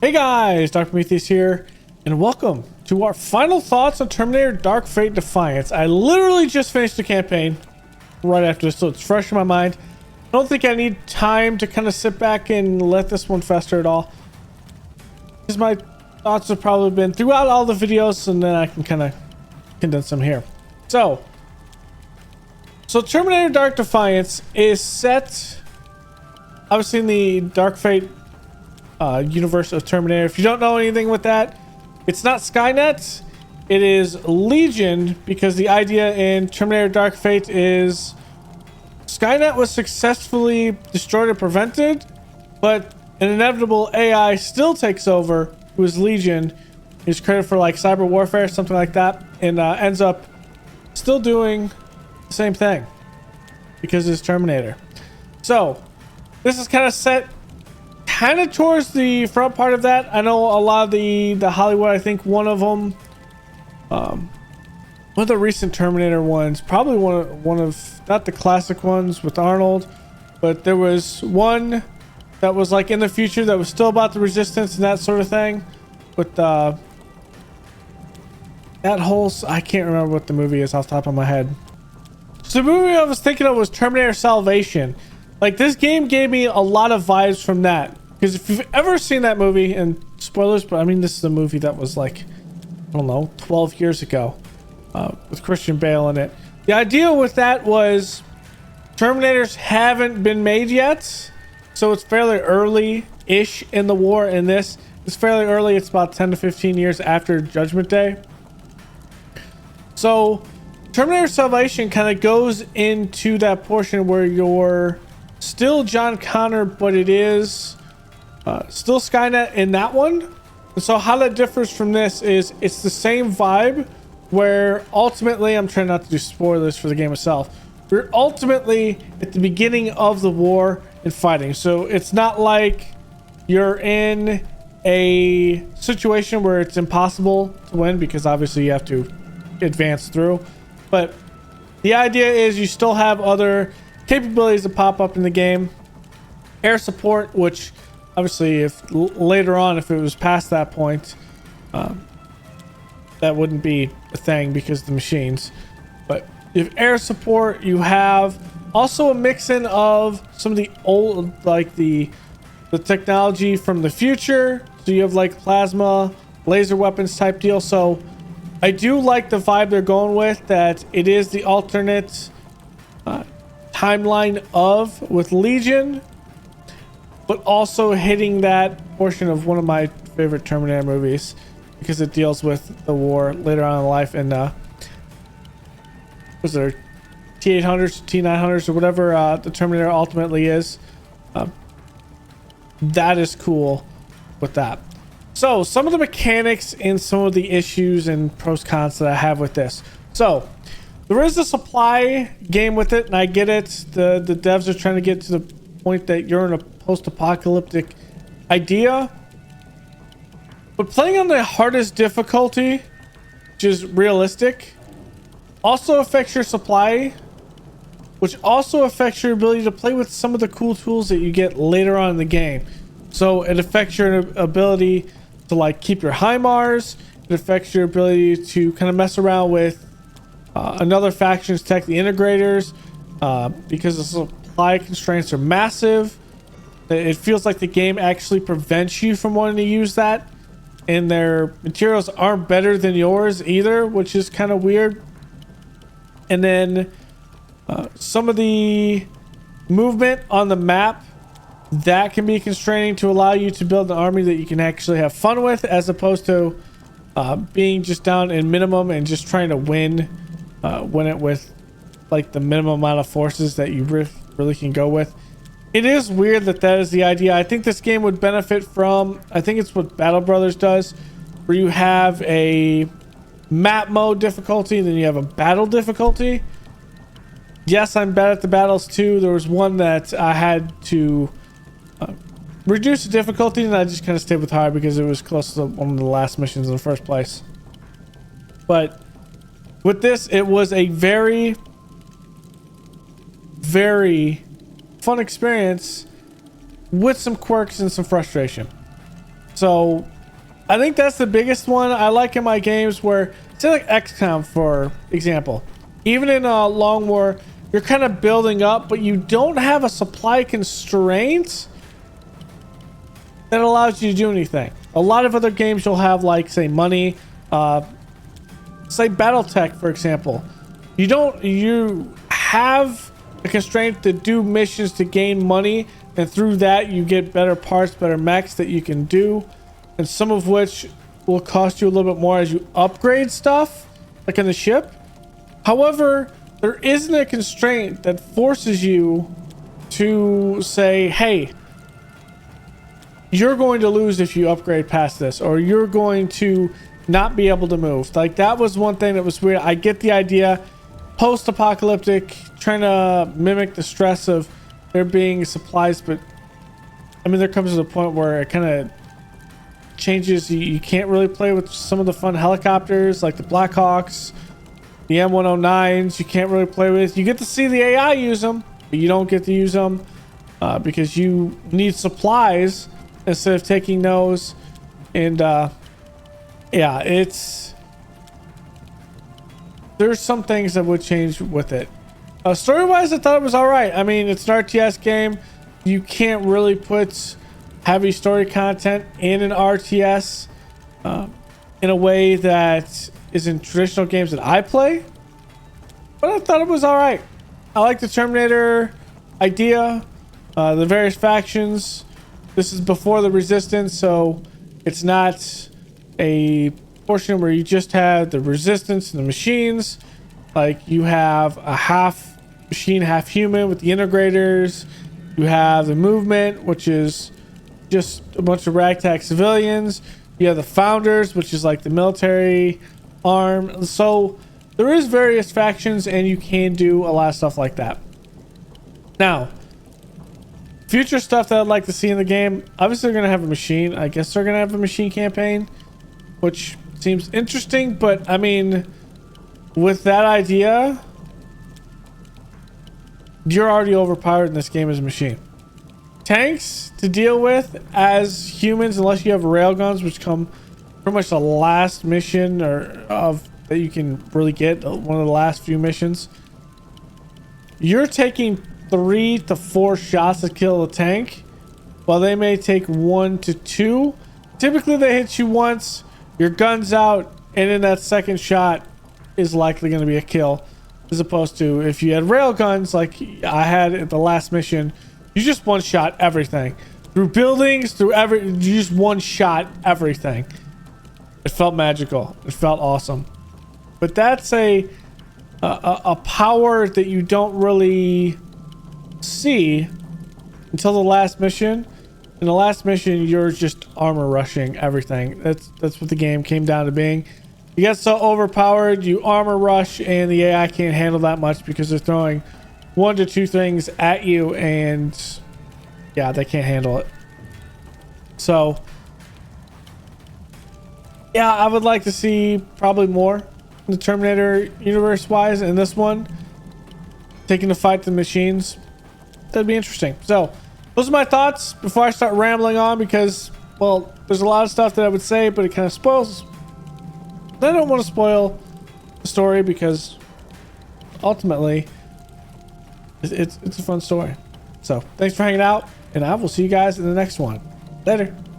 Hey guys, Dr. Prometheus here, and welcome to our final thoughts on Terminator Dark Fate Defiance. I literally just finished the campaign right after this, so it's fresh in my mind. I don't think I need time to kind of sit back and let this one fester at all, because my thoughts have probably been throughout all the videos, and then I can kind of condense them here. So Terminator Dark Defiance is set, obviously, in the Dark Fate universe of Terminator. If you don't know anything with that, it's not Skynet, it is Legion, because the idea in Terminator Dark Fate is Skynet was successfully destroyed or prevented, but an inevitable AI still takes over, who is Legion, who's credited for like cyber warfare, something like that, and ends up still doing the same thing because it's Terminator. So this is kind of set kind of towards the front part of that. I know a lot of the Hollywood, I think one of them, one of the recent Terminator ones, probably one of not the classic ones with Arnold, but there was one that was like in the future that was still about the resistance and that sort of thing. But that whole, I can't remember what the movie is off the top of my head. So the movie I was thinking of was Terminator Salvation. Like, this game gave me a lot of vibes from that. Because if you've ever seen that movie, and spoilers, but I mean, this is a movie that was like, I don't know, 12 years ago, with Christian Bale in it. The idea with that was Terminators haven't been made yet, so it's fairly early-ish in the war. In this, it's fairly early. It's about 10 to 15 years after Judgment Day. So Terminator Salvation kind of goes into that portion where you're still John Connor, but it is still Skynet in that one. And so how that differs from this is it's the same vibe, where ultimately, I'm trying not to do spoilers for the game itself, we're ultimately at the beginning of the war and fighting. So it's not like you're in a situation where it's impossible to win, because obviously you have to advance through. But the idea is you still have other capabilities that pop up in the game. Air support, which obviously if later on, if it was past that point, that wouldn't be a thing because of the machines. But if air support, you have also a mix-in of some of the old, like the technology from the future. So you have like plasma, laser weapons type deal. So I do like the vibe they're going with, that it is the alternate timeline with Legion, but also hitting that portion of one of my favorite Terminator movies, because it deals with the war later on in life. And was there T-800s, T-900s, or whatever the Terminator ultimately is. That is cool with that. So some of the mechanics and some of the issues and pros cons that I have with this. So there is a supply game with it, and I get it. The devs are trying to get to the point that you're in a post-apocalyptic idea. But playing on the hardest difficulty, which is realistic, also affects your supply, which also affects your ability to play with some of the cool tools that you get later on in the game. So it affects your ability to like keep your HIMARS. It affects your ability to kind of mess around with another faction's tech, the integrators, because the supply constraints are massive. It feels like the game actually prevents you from wanting to use that, and their materials aren't better than yours either, which is kind of weird. And then some of the movement on the map, that can be constraining to allow you to build an army that you can actually have fun with, as opposed to being just down in minimum and just trying to win it with like the minimum amount of forces that you really can go with. It is weird that is the idea. I think this game would benefit from, I think it's what Battle Brothers does, where you have a map mode difficulty and then you have a battle difficulty. Yes, I'm bad at the battles too. There was one that I had to reduce the difficulty, and I just kind of stayed with hard because it was close to one of the last missions in the first place. But with this, it was a very, very fun experience with some quirks and some frustration. So I think that's the biggest one I like in my games, where say like XCOM, for example. Even in a long war, you're kind of building up, but you don't have a supply constraint that allows you to do anything. A lot of other games you'll have, like, say, money, say BattleTech, for example. You have a constraint to do missions to gain money, and through that you get better parts, better mechs that you can do, and some of which will cost you a little bit more as you upgrade stuff, like in the ship. However, there isn't a constraint that forces you to say, hey, you're going to lose if you upgrade past this, or you're going to not be able to move. Like, that was one thing that was weird. I get the idea, post-apocalyptic, trying to mimic the stress of there being supplies, but I mean, there comes to a point where it kind of changes. You can't really play with some of the fun helicopters, like the Blackhawks, the M109s. You can't really play with. You get to see the AI use them, but you don't get to use them because you need supplies instead of taking those. And yeah, there's some things that would change with it. Story wise, I thought it was all right. I mean, it's an RTS game. You can't really put heavy story content in an RTS in a way that is in traditional games that I play, but I thought it was all right. I like the Terminator idea, the various factions. This is before the Resistance, so it's not a portion where you just have the Resistance and the machines. Like, you have a half machine, half human with the integrators. You have the movement, which is just a bunch of ragtag civilians. You have the founders, which is like the military arm. So there is various factions, and you can do a lot of stuff like that. Now, future stuff that I'd like to see in the game, obviously they're going to have a machine. I guess they're going to have a machine campaign, which seems interesting, but I mean, with that idea, you're already overpowered in this game as a machine. Tanks to deal with as humans, unless you have railguns, which come pretty much the last mission or of that you can really get, one of the last few missions. You're taking 3 to 4 shots to kill a tank, while they may take 1 to 2. Typically they hit you once, your gun's out, and in that second shot is likely going to be a kill, as opposed to if you had rail guns like I had at the last mission. You just one shot everything through buildings, you just one shot everything. It felt magical. It felt awesome. But that's a power that you don't really see until the last mission. In the last mission, you're just armor rushing everything. That's what the game came down to being. You get so overpowered, you armor rush, and the AI can't handle that much because they're throwing 1 to 2 things at you, and yeah, they can't handle it. So yeah, I would like to see probably more in the Terminator universe wise, and this one taking the fight to the machines. That'd be interesting. So those are my thoughts before I start rambling on, because, well, there's a lot of stuff that I would say, but it kind of spoils. I don't want to spoil the story, because ultimately it's a fun story. So thanks for hanging out, and I will see you guys in the next one. Later.